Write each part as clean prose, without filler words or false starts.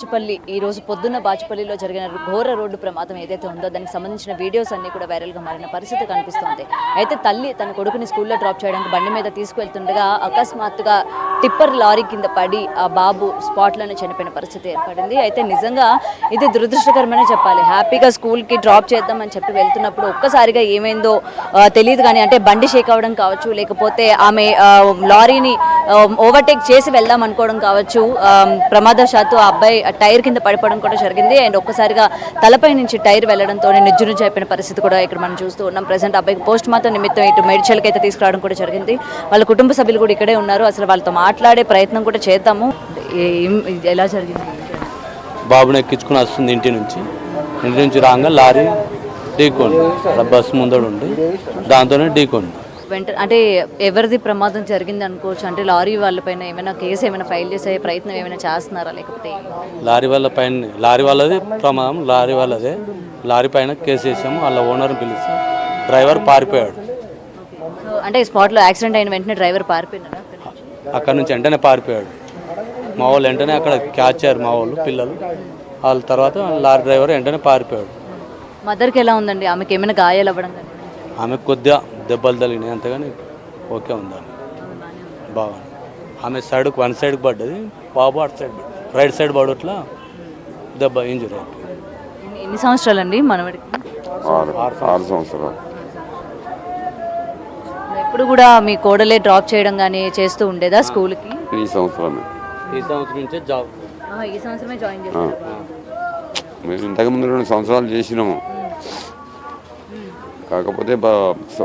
బాచుపల్లి ఈ రోజు పొద్దున్న బాచుపల్లిలో జరిగిన ఘోర రోడ్డు ప్రమాదం ఏదైతే ఉందో దానికి సంబంధించిన వీడియోస్ అన్ని కూడా వైరల్గా మారిన పరిస్థితి కనిపిస్తోంది. అయితే తల్లి తన కొడుకుని స్కూల్లో డ్రాప్ చేయడానికి బండి మీద తీసుకువెళ్తుండగా అకస్మాత్తుగా టిప్పర్ లారీ కింద పడి ఆ బాబు స్పాట్లోనే చనిపోయిన పరిస్థితి ఏర్పడింది. అయితే నిజంగా ఇది దురదృష్టకరమనే చెప్పాలి. హ్యాపీగా స్కూల్కి డ్రాప్ చేద్దామని చెప్పి వెళ్తున్నప్పుడు ఒక్కసారిగా ఏమైందో తెలియదు కానీ, అంటే బండి షేక్ అవ్వడం కావచ్చు, లేకపోతే ఆమె లారీని ఓవర్టేక్ చేసి వెళ్దాం అనుకోవడం కావచ్చు, ప్రమాదవశాత్తు ఆ అబ్బాయి టైర్ కింద పడిపోవడం కూడా జరిగింది. అండ్ ఒక్కసారిగా తలపై నుంచి టైర్ వెళ్లడంతో నిజ్జునుజ్జు అయిపోయిన పరిస్థితి కూడా ఇక్కడ మనం చూస్తూ ఉన్నాం. ప్రెసెంట్ అబ్బాయికి పోస్ట్ మార్టం నిమిత్తం ఇటు మేడ్చల్కి అయితే తీసుకురావడం కూడా జరిగింది. వాళ్ళ కుటుంబ సభ్యులు కూడా ఇక్కడే ఉన్నారు. అసలు వాళ్ళతో మాట్లాడే ప్రయత్నం కూడా చేద్దాము. ఎలా జరిగింది? బాబుని ఎక్కించుకుని వస్తుంది ఇంటి నుంచి రాగా లారీ ఢీకోండి. బస్సు ముందడు ఉండి దాంతోనే ఢీకోండి. అంటే ఎవరిది ప్రమాదం జరిగింది అనుకోవచ్చు? అంటే లారీ వాళ్ళపైన ఏమైనా కేసు ఏమైనా ఫైల్ చేసే ప్రయత్నం ఏమైనా చేస్తున్నారా? లేకపోతే లారీ వాళ్ళది ప్రమాదం, లారీ వాళ్ళదే. లారీ పైన కేసు వేసాము. వాళ్ళ ఓనర్ని పిలిచి డ్రైవర్ పారిపోయాడు. అంటే స్పాట్లో యాక్సిడెంట్ అయిన వెంటనే డ్రైవర్ పారిపోయినారా? అక్కడ నుంచి వెంటనే పారిపోయాడు. మా వాళ్ళు వెంటనే అక్కడ క్యాచ్ అయ్యారు, మా వాళ్ళు పిల్లలు. వాళ్ళ తర్వాత లారీ డ్రైవర్ వెంటనే పారిపోయాడు. మదర్కి ఎలా ఉందండి? ఆమెకి ఏమైనా గాయాలు అవ్వడం కానీ? ఆమెకు కొద్దిగా దెబ్బలు తగిలినాయి, అంతేగాని ఓకే ఉంది. ఆమె బాగుంది. ఆమె వన్ సైడ్కి పడ్డది, బాబు అటు సైడ్ రైట్ సైడ్ పడట్లా దెబ్బ ఇంజరీ అయిపోయింది. ఎన్ని సంవత్సరాలండి మనవాడికి? 6 సంవత్సరాలు. ఎప్పుడు కూడా మీ కోడలే డ్రాప్ చేయడం కానీ చేస్తూ ఉండేదా స్కూల్కి? ఈ సంవత్సరం నుంచే జాబ్. ఈ సంవత్సరమే జాయిన్ చేశారు. మేము ఇంతకు ముందు 2 సంవత్సరాలు చేసినాము, కాకపోతే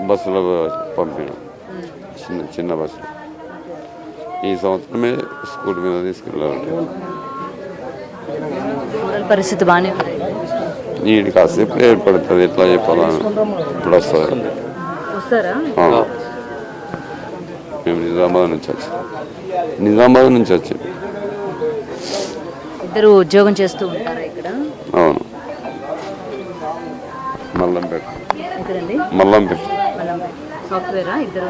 బస్సులో పంపినాం, చిన్న బస్సులో. ఈ సంవత్సరమే స్కూల్ మీద తీసుకెళ్ళాలి. పరిస్థితి బాగానే ఉంది. నీటి కాసేపు ఏర్పడుతుంది, ఎట్లా చెప్పాలా? ఇప్పుడు వస్తుంది. మేము నిజామాబాద్ నుంచి వచ్చాం. ఇద్దరు ఉద్యోగం చేస్తూ ఉంటారా ఇక్కడ? అవును, మల్లంపేట సాఫ్ట్వేరా ఇద్దరు?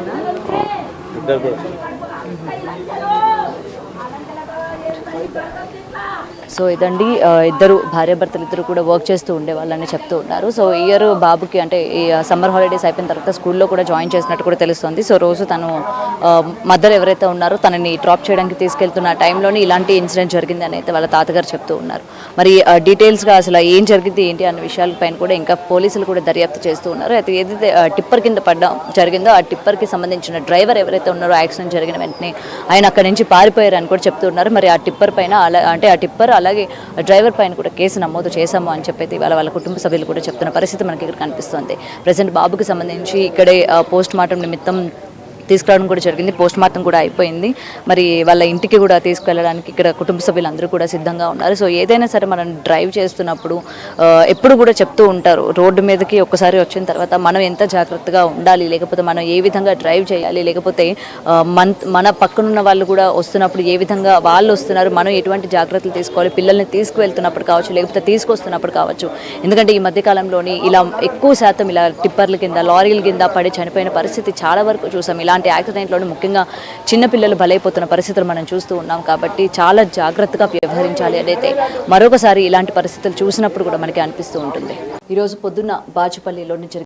సో ఇదండి, ఇద్దరు భార్యాభర్తలు ఇద్దరు కూడా వర్క్ చేస్తూ ఉండేవాళ్ళని చెప్తూ ఉన్నారు. సో ఇయర్ బాబుకి అంటే ఈ సమ్మర్ హాలిడేస్ అయిపోయిన తర్వాత స్కూల్లో కూడా జాయిన్ చేసినట్టు కూడా తెలుస్తుంది. సో రోజు తను మదర్ ఎవరైతే ఉన్నారో తనని డ్రాప్ చేయడానికి తీసుకెళ్తున్న టైంలోనే ఇలాంటి ఇన్సిడెంట్ జరిగిందని అయితే వాళ్ళ తాతగారు చెప్తూ ఉన్నారు. మరి డీటెయిల్స్గా అసలు ఏం జరిగింది ఏంటి అన్న విషయాలపైన కూడా ఇంకా పోలీసులు కూడా దర్యాప్తు చేస్తూ ఉన్నారు. అయితే ఏదైతే టిప్పర్ కింద జరిగిందో ఆ టిప్పర్కి సంబంధించిన డ్రైవర్ ఎవరైతే ఉన్నారో యాక్సిడెంట్ జరిగిన వెంటనే ఆయన అక్కడి నుంచి పారిపోయారని కూడా చెప్తూ ఉన్నారు. మరి ఆ టిప్పర్ పైన అంటే ఆ టిప్పర్ అలాగే డ్రైవర్ పైన కూడా కేసు నమోదు చేశాము అని చెప్పి వాళ్ళ కుటుంబ సభ్యులు కూడా చెప్తున్న పరిస్థితి మనకి ఇక్కడ కనిపిస్తుంది. ప్రజెంట్ బాబుకి సంబంధించి ఇక్కడే పోస్ట్ మార్టం నిమిత్తం తీసుకురావడం కూడా జరిగింది. పోస్ట్ మార్టం కూడా అయిపోయింది. మరి వాళ్ళ ఇంటికి కూడా తీసుకెళ్ళడానికి ఇక్కడ కుటుంబ సభ్యులందరూ కూడా సిద్ధంగా ఉన్నారు. సో ఏదైనా సరే మనం డ్రైవ్ చేస్తున్నప్పుడు ఎప్పుడు కూడా చెప్తూ ఉంటారు, రోడ్డు మీదకి ఒక్కసారి వచ్చిన తర్వాత మనం ఎంత జాగ్రత్తగా ఉండాలి, లేకపోతే మనం ఏ విధంగా డ్రైవ్ చేయాలి, లేకపోతే మన పక్కనున్న వాళ్ళు కూడా వస్తున్నప్పుడు ఏ విధంగా వాళ్ళు వస్తున్నారు, మనం ఎటువంటి జాగ్రత్తలు తీసుకోవాలి, పిల్లల్ని తీసుకువెళ్తున్నప్పుడు కావచ్చు, లేకపోతే తీసుకొస్తున్నప్పుడు కావచ్చు. ఎందుకంటే ఈ మధ్యకాలంలోని ఇలా ఎక్కువ శాతం ఇలా టిప్పర్ల కింద లారీల కింద పడి చనిపోయిన పరిస్థితి చాలా వరకు చూసాం. ఇలాంటి యాక్సిడెంట్లోనే ముఖ్యంగా చిన్నపిల్లలు బలైపోతున్న పరిస్థితులు మనం చూస్తూ ఉన్నాం. కాబట్టి చాలా జాగ్రత్తగా వ్యవహరించాలి అనేది మరొకసారి ఇలాంటి పరిస్థితులు చూసినప్పుడు కూడా మనకి అనిపిస్తూ ఉంటుంది. ఈరోజు పొద్దున్న బాచుపల్లిలో